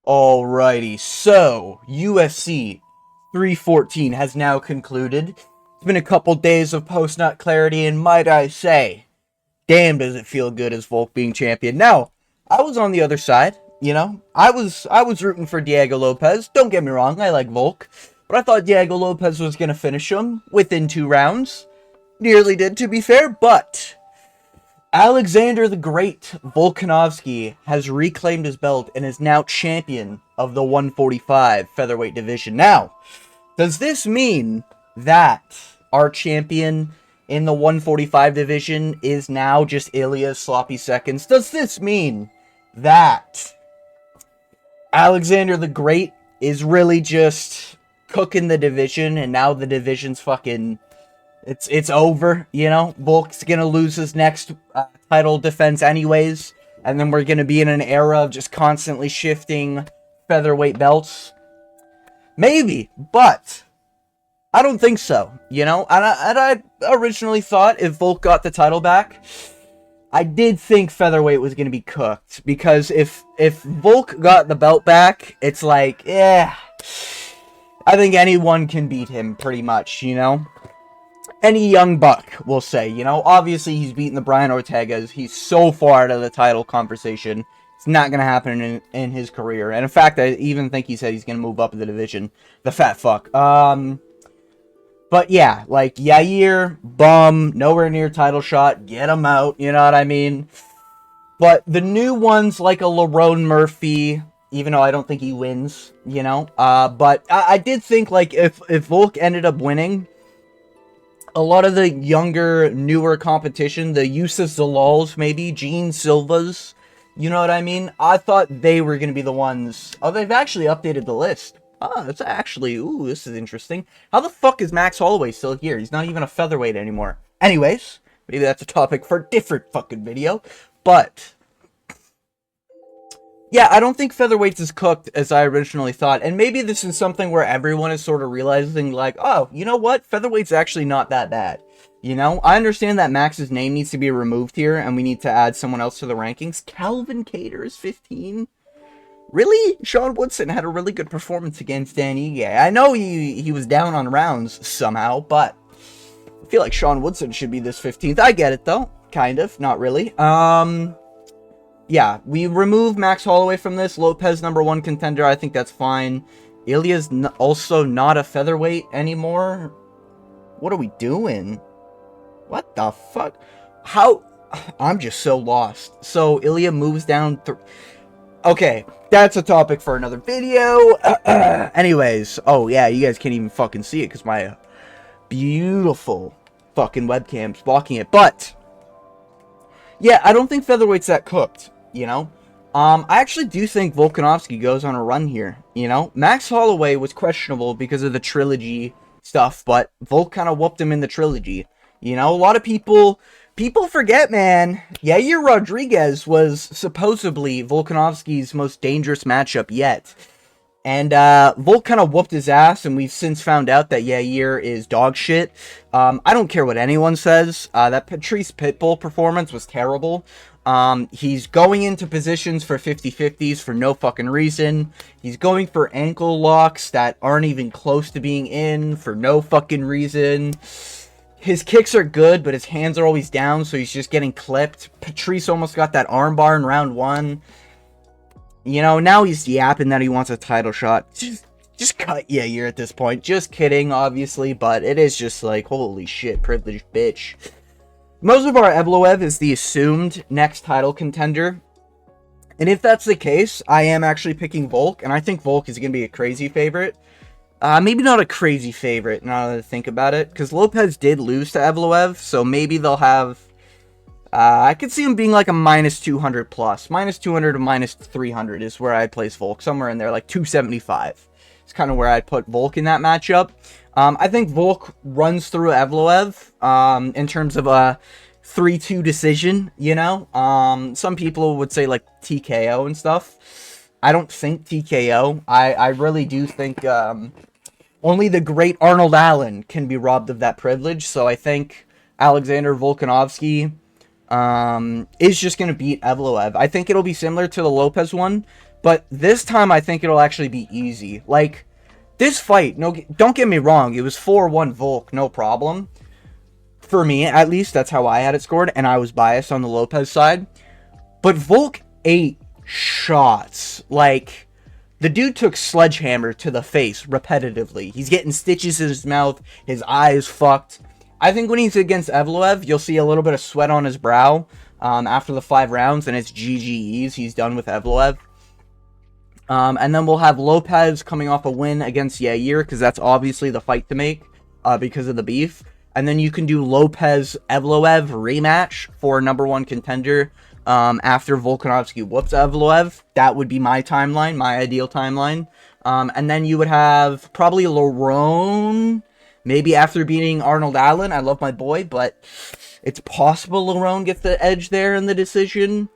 Alrighty, so UFC 314 has now concluded. It's been a couple days of post-nut clarity, and might I say, damn does it feel good as Volk being champion. Now, I was on the other side, you know. I was rooting for Diego Lopez. Don't get me wrong, I like Volk. But I thought Diego Lopez was going to finish him within 2 rounds. Nearly did, to be fair, but Alexander the Great Volkanovski has reclaimed his belt and is now champion of the 145 featherweight division. Now, does this mean that our champion in the 145 division is now just Ilya's sloppy seconds? Does this mean that Alexander the Great is really just cooking the division and now the division's fucking... It's over, you know? Volk's gonna lose his next title defense anyways, and then we're gonna be in an era of just constantly shifting featherweight belts? Maybe, but I don't think so, you know? And I originally thought if Volk got the title back, I did think featherweight was gonna be cooked, because if Volk got the belt back, it's like, I think anyone can beat him, pretty much, you know? Any young buck, we'll say, you know? Obviously, he's beaten the Brian Ortegas. He's so far out of the title conversation. It's not going to happen in his career. And in fact, I even think he said he's going to move up in the division. The fat fuck. But yeah, like, Yair, bum, nowhere near title shot. Get him out, you know what I mean? But the new ones, like a Lerone Murphy, even though I don't think he wins, you know? But I did think, like, if Volk ended up winning, a lot of the younger, newer competition, the Yusuf Zalals, maybe, Gene Silvas, you know what I mean? I thought they were going to be the ones. Oh, they've actually updated the list. Oh, it's actually, ooh, this is interesting. How the fuck is Max Holloway still here? He's not even a featherweight anymore. Anyways, maybe that's a topic for a different fucking video. But yeah, I don't think featherweights is cooked as I originally thought. And maybe this is something where everyone is sort of realizing, like, oh, you know what? Featherweight's actually not that bad. You know, I understand that Max's name needs to be removed here, and we need to add someone else to the rankings. Calvin Kattar is 15. Really? Sean Woodson had a really good performance against Dan Ige. I know he was down on rounds somehow, but I feel like Sean Woodson should be this 15th. I get it, though. Kind of. Not really. Yeah, we remove Max Holloway from this. Lopez, #1 contender. I think that's fine. Ilya's also not a featherweight anymore. What are we doing? What the fuck? How? I'm just so lost. So, Ilya moves down... Okay, that's a topic for another video. Anyways, oh yeah, you guys can't even fucking see it because my beautiful fucking webcam's blocking it. But, yeah, I don't think featherweight's that cooked. You know, I actually do think Volkanovski goes on a run here, you know? Max Holloway was questionable because of the trilogy stuff, but Volk kind of whooped him in the trilogy. You know, a lot of people forget, man. Yair Rodriguez was supposedly Volkanovski's most dangerous matchup yet. And Volk kind of whooped his ass, and we've since found out that Yair is dog shit. I don't care what anyone says. That Patrice Pitbull performance was terrible. He's going into positions for 50-50s for no fucking reason. He's going for ankle locks that aren't even close to being in for no fucking reason. His kicks are good, but his hands are always down, so he's just getting clipped. Patrice almost got that armbar in round 1. You know, now he's yapping that he wants a title shot. Just cut Yair at this point. Just kidding, obviously, but it is just like, holy shit, privileged bitch. Movsar Evloev is the assumed next title contender. And if that's the case, I am actually picking Volk, and I think Volk is going to be a crazy favorite. Maybe not a crazy favorite, now that I think about it, because Lopez did lose to Evloev, so maybe they'll have... I could see him being like a -200 plus. -200 to -300 is where I'd place Volk. Somewhere in there, like 275. It's kind of where I'd put Volk in that matchup. I think Volk runs through Evloev in terms of a 3-2 decision, you know? Some people would say like TKO and stuff. I don't think TKO. I really do think only the great Arnold Allen can be robbed of that privilege. So I think Alexander Volkanovski is just going to beat Evloev. I think it'll be similar to the Lopez one, But this time, I think it'll actually be easy. Like, this fight, no, don't get me wrong, it was 4-1 Volk, no problem. For me, at least, that's how I had it scored, and I was biased on the Lopez side. But Volk ate shots. Like, the dude took sledgehammer to the face repetitively. He's getting stitches in his mouth, his eyes fucked. I think when he's against Evloev, you'll see a little bit of sweat on his brow after the 5 rounds, and it's GGEs. He's done with Evloev. And then we'll have Lopez coming off a win against Yair, because that's obviously the fight to make because of the beef. And then you can do Lopez-Evloev rematch for #1 contender after Volkanovski whoops Evloev. That would be my timeline, my ideal timeline. And then you would have probably Lerone, maybe after beating Arnold Allen. I love my boy, but it's possible Lerone gets the edge there in the decision.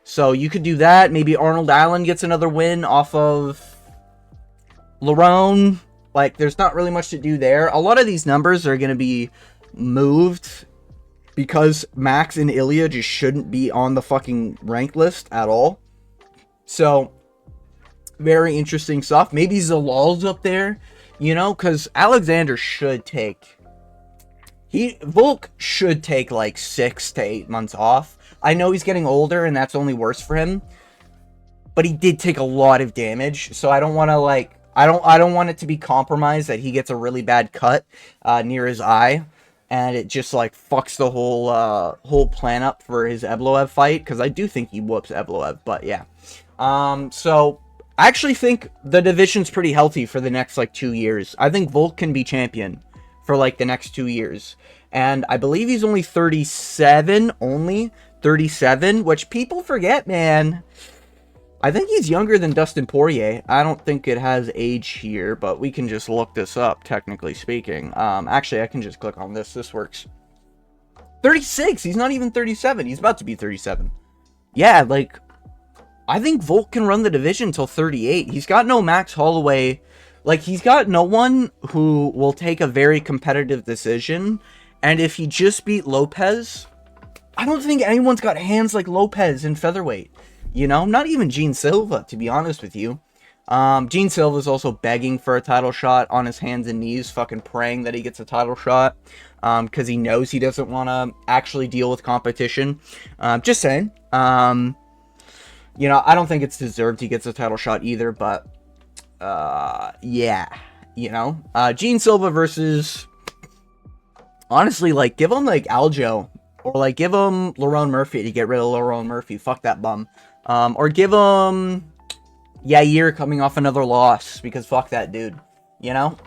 So you could do that. Maybe Arnold Allen gets another win off of Lerone. Like, there's not really much to do there. A lot of these numbers are going to be moved because Max and Ilya just shouldn't be on the fucking rank list at all. So, very interesting stuff. Maybe Zalal's up there, you know, because Alexander should take... Volk should take like 6 to 8 months off. I know he's getting older and that's only worse for him. But he did take a lot of damage, so I don't want to like... I don't want it to be compromised that he gets a really bad cut near his eye, and it just like fucks the whole plan up for his Evloev fight, because I do think he whoops Evloev, but yeah. So I actually think the division's pretty healthy for the next like 2 years. I think Volk can be champion for like the next 2 years, and I believe he's only 37, which people forget, man. I think he's younger than Dustin Poirier. I don't think it has age here, but we can just look this up, technically speaking. Actually, I can just click on this. This works. 36! He's not even 37. He's about to be 37. Yeah, like, I think Volk can run the division until 38. He's got no Max Holloway. Like, he's got no one who will take a very competitive decision. And if he just beat Lopez, I don't think anyone's got hands like Lopez in featherweight. You know, not even Gene Silva, to be honest with you. Gene Silva's also begging for a title shot on his hands and knees, fucking praying that he gets a title shot, because he knows he doesn't want to actually deal with competition. Just saying. You know, I don't think it's deserved he gets a title shot either, but, yeah, you know. Gene Silva versus, honestly, like, give him, like, Aljo, or, like, give him Lerone Murphy to get rid of Lerone Murphy. Fuck that bum. Or give him Yair coming off another loss, because fuck that dude, you know?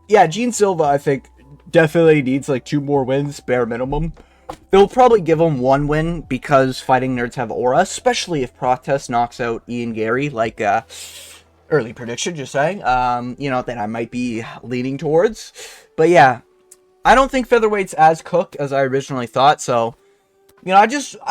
Yeah, Gene Silva, I think, definitely needs, like, 2 more wins, bare minimum. They'll probably give him 1 win, because fighting nerds have aura, especially if Protest knocks out Ian Gary, like, early prediction, just saying, you know, that I might be leaning towards. But yeah, I don't think featherweight's as cooked as I originally thought, so... You know, I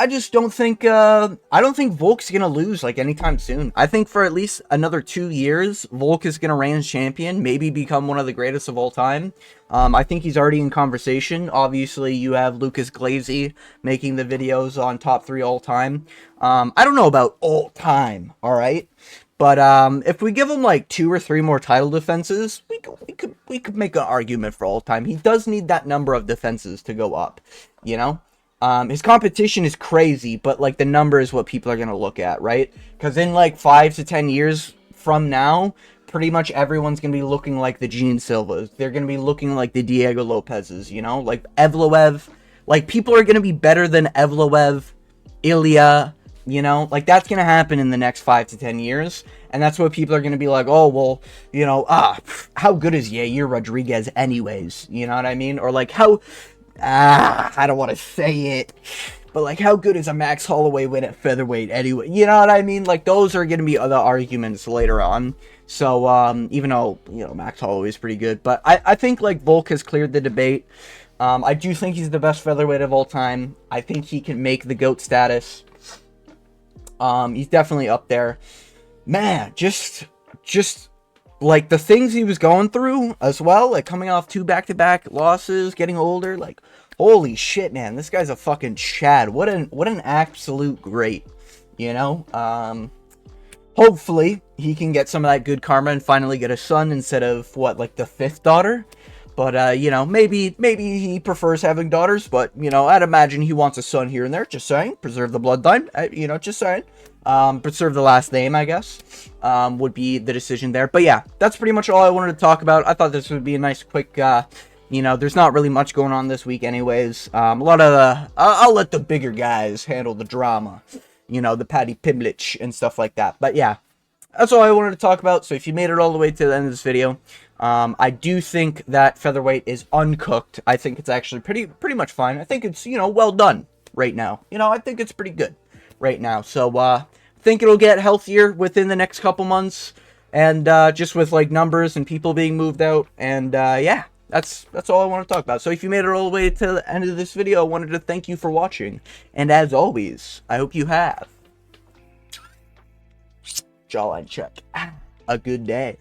just don't think, I don't think Volk's gonna lose, like, anytime soon. I think for at least another 2 years, Volk is gonna reign as champion, maybe become one of the greatest of all time. I think he's already in conversation. Obviously, you have Lucas Glazy making the videos on top 3 all time. I don't know about all time, alright? But, if we give him, like, 2 or 3 more title defenses, we could make an argument for all time. He does need that number of defenses to go up, you know? His competition is crazy, but, like, the number is what people are going to look at, right? Because in, like, 5 to 10 years from now, pretty much everyone's going to be looking like the Gene Silvas. They're going to be looking like the Diego Lopez's, you know? Like, Evloev. Like, people are going to be better than Evloev, Ilya, you know? Like, that's going to happen in the next 5 to 10 years. And that's what people are going to be like, oh, well, you know, how good is Yair Rodriguez anyways? You know what I mean? Or, like, how... I don't want to say it, but, like, how good is a Max Holloway win at featherweight anyway? You know what I mean? Like, those are going to be other arguments later on. So, even though, you know, Max Holloway is pretty good, but I think, like, Volk has cleared the debate. I do think he's the best featherweight of all time. I think he can make the GOAT status. He's definitely up there. Man, just... like, the things he was going through as well, like, coming off 2 back-to-back losses, getting older, like, holy shit, man, this guy's a fucking Chad. What an absolute great, you know? hopefully he can get some of that good karma and finally get a son instead of what, like the 5th daughter. But you know, maybe he prefers having daughters, but you know, I'd imagine he wants a son here and there. Just saying, preserve the bloodline. You know, just saying. Preserve the last name, I guess. Would be the decision there. But yeah, that's pretty much all I wanted to talk about. I thought this would be a nice quick you know, there's not really much going on this week anyways. A lot of the I'll let the bigger guys handle the drama. You know, the Paddy Pimblett and stuff like that. But yeah, that's all I wanted to talk about. So if you made it all the way to the end of this video, I do think that featherweight is uncooked. I think it's actually pretty much fine. I think it's, you know, well done right now. You know, I think it's pretty good right now. So I think it'll get healthier within the next couple months, and just with like numbers and people being moved out, and yeah. That's all I want to talk about. So if you made it all the way to the end of this video, I wanted to thank you for watching. And as always, I hope you have, jawline check, a good day.